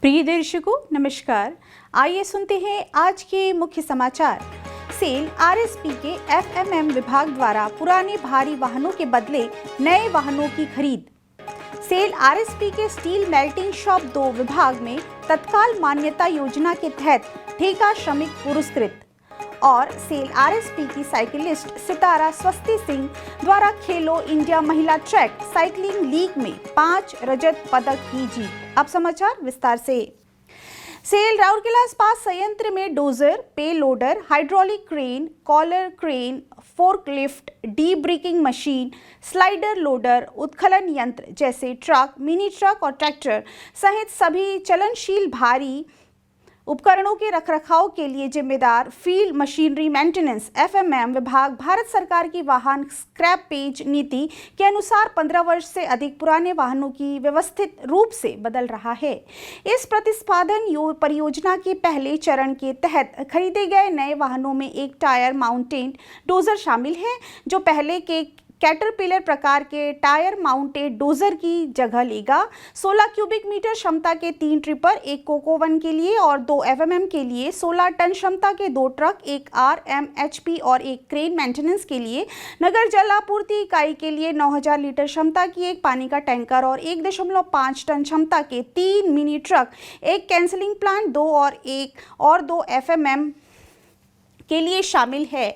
प्रिय दर्शकों नमस्कार। आइए सुनते हैं आज के मुख्य समाचार। सेल आरएसपी के एफएमएम विभाग द्वारा पुराने भारी वाहनों के बदले नए वाहनों की खरीद। सेल आरएसपी के स्टील मेल्टिंग शॉप 2 विभाग में तत्काल मान्यता योजना के तहत ठेका श्रमिक पुरस्कृत। और सेल आरएसपी की साइकिलिस्ट सितारा स्वस्ति सिंह द्वारा खेलो इंडिया महिला ट्रैक साइकिलिंग लीग में 5 रजत पदक की जीत। अब समाचार विस्तार से। सेल राउरकेला इस्पात संयंत्र में dozer, pay loader, hydraulic crane, collar crane, forklift, D breaking machine, slider loader, उत्खनन यंत्र जैसे ट्रक, मिनी ट्रक और ट्रैक्टर सहित सभी चलनशील भारी उपकरणों के रखरखाव के लिए जिम्मेदार फील्ड मशीनरी मेंटेनेंस एफएमएम विभाग भारत सरकार की वाहन स्क्रैप पेज नीति के अनुसार 15 वर्ष से अधिक पुराने वाहनों की व्यवस्थित रूप से बदल रहा है। इस प्रतिस्पर्धन परियोजना के पहले चरण के तहत खरीदे गए नए वाहनों में एक टायर माउंटेड डोजर शामिल है, जो पहले के कैटरपिलर प्रकार के टायर माउंटेड डोजर की जगह लेगा। 16 क्यूबिक मीटर क्षमता के 3 ट्रिपर, एक कोको-वन के लिए और 2 एफएमएम के लिए, 16 टन क्षमता के 2 ट्रक, एक आरएमएचपी और एक क्रेन मेंटेनेंस के लिए, नगर जल आपूर्ति इकाई के लिए 9000 लीटर क्षमता की एक पानी का टैंकर और 1.5 टन क्षमता के 3 मिनी ट्रक, एक कैंसलिंग प्लांट 2 एफएमएम के लिए शामिल है।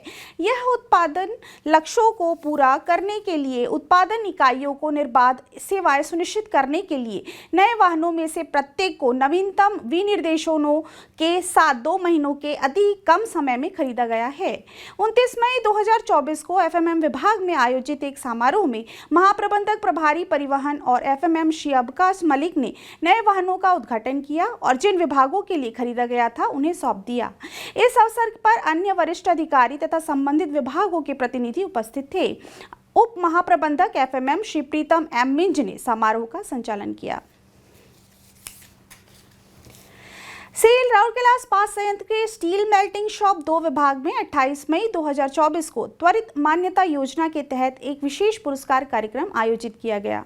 यह उत्पादन लक्ष्यों को पूरा करने के लिए उत्पादन इकाइयों को निर्बाध सेवाएं सुनिश्चित करने के लिए नए वाहनों में से प्रत्येक को नवीनतम विनिर्देशों के साथ 2 महीनों के अति कम समय में खरीदा गया है। 29 मई 2024 को एफएमएम विभाग में आयोजित एक समारोह में महाप्रबंधक प्रभारी परिवहन और एफएमएम श्री अब्बास मलिक ने नए वाहनों का उद्घाटन किया और जिन विभागों के लिए खरीदा गया था उन्हें सौंप दिया। इस अवसर पर अन्य वरिष्ठ अधिकारी तथा संबंधित विभागों के प्रतिनिधि उपस्थित थे। उप महाप्रबंधक एफएमएम श्री प्रीतम एम मिंज ने समारोह का संचालन किया। सेल राउरकेला इस्पात संयंत्र के स्टील मेल्टिंग शॉप 2 विभाग में 28 मई 2024 को त्वरित मान्यता योजना के तहत एक विशेष पुरस्कार कार्यक्रम आयोजित किया गया।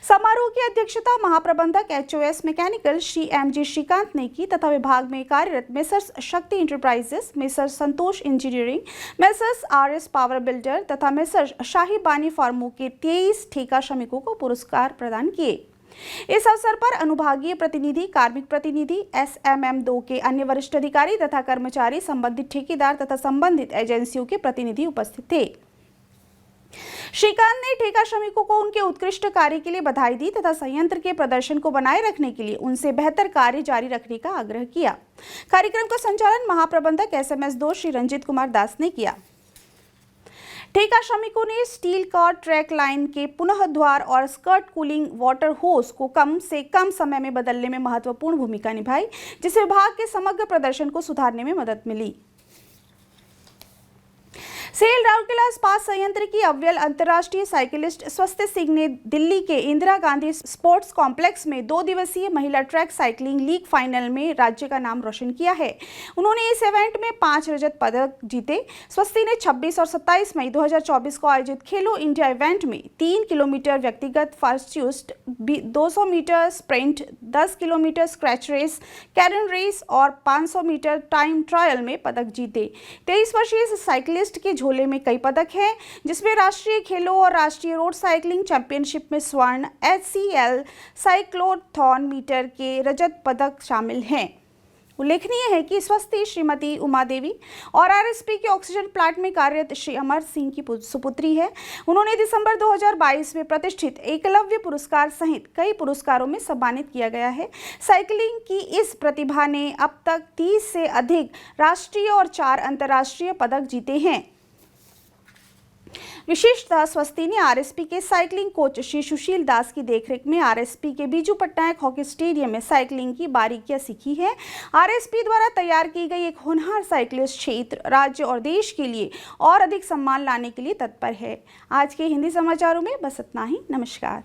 समारोह की अध्यक्षता महाप्रबंधक HOS mechanical Shri MG Srikanth ने की तथा विभाग में कार्यरत messrs Shakti enterprises, messrs Santosh engineering, messrs RS power builder तथा मेसर्स शाही बानी फार्मों के 23 ठेका श्रमिकों को पुरस्कार प्रदान किए। इस अवसर पर अनुभागीय प्रतिनिधि, कार्मिक प्रतिनिधि, एसएमएम 2 के अन्य वरिष्ठ अधिकारी तथा कर्मचारी, संबंधित ठेकेदार तथा संबंधित एजेंसियों के प्रतिनिधि उपस्थित थे। श्रीकांत ने ठेका श्रमिकों को उनके उत्कृष्ट कार्य के लिए बधाई दी तथा संयंत्र के प्रदर्शन को बनाए रखने के लिए उनसे बेहतर कार्य जारी रखने का आग्रह किया। कार्यक्रम का संचालन महाप्रबंधक एसएमएस 2 श्री रंजित कुमार दास ने किया। ठेका श्रमिकों ने स्टील कार ट्रैक लाइन के पुनः द्वार और स्कर्ट कूलिंग वाटर होस को कम से कम समय में बदलने में महत्वपूर्ण भूमिका निभाई, जिससे विभाग के समग्र प्रदर्शन को सुधारने में मदद मिली। सेल राउरकेला इस्पात संयंत्र की अव्वल अंतर्राष्ट्रीय साइकिलिस्ट स्वस्ति सिंह ने दिल्ली के इंदिरा गांधी स्पोर्ट्स कॉम्प्लेक्स में 2 दिवसीय महिला ट्रैक साइकिलिंग लीग फाइनल में राज्य का नाम रोशन किया है। उन्होंने इस इवेंट में 5 रजत पदक जीते। स्वस्ति ने 26 और 27 मई 2024 को आयोजित खेलो इंडिया इवेंट में 3 किलोमीटर व्यक्तिगत फास्ट्यूस्ट, 200 metre sprint, 10 kilometre scratch race, keirin race और 500 मीटर टाइम ट्रायल में पदक जीते। 23 वर्षीय इस साइकिलिस्ट के झोले में कई पदक हैं, जिसमें राष्ट्रीय खेलों और राष्ट्रीय रोड साइकिलिंग चैंपियनशिप में स्वर्ण, एचसीएल साइक्लोथॉन मीटर के रजत पदक शामिल हैं। उल्लेखनीय है कि स्वस्ति श्रीमती उमा देवी और आरएसपी के ऑक्सीजन प्लांट में कार्यरत श्री अमर सिंह की सुपुत्री है। उन्होंने दिसंबर 2022 में प्रतिष्ठित एकलव्य पुरस्कार सहित कई पुरस्कारों में सम्मानित किया गया है। साइकिलिंग की इस प्रतिभा ने अब तक 30 से अधिक राष्ट्रीय और 4 अंतर्राष्ट्रीय पदक जीते हैं। विशेषतः स्वस्ति ने आरएसपी के साइकिलिंग कोच श्री सुशील दास की देखरेख में आरएसपी के बीजू पटनायक हॉकी स्टेडियम में साइकिलिंग की बारीकियां सीखी है। आरएसपी द्वारा तैयार की गई एक होनहार साइकिलिस्ट क्षेत्र, राज्य और देश के लिए और अधिक सम्मान लाने के लिए तत्पर है। आज के हिंदी समाचारों में बस इतना ही। नमस्कार।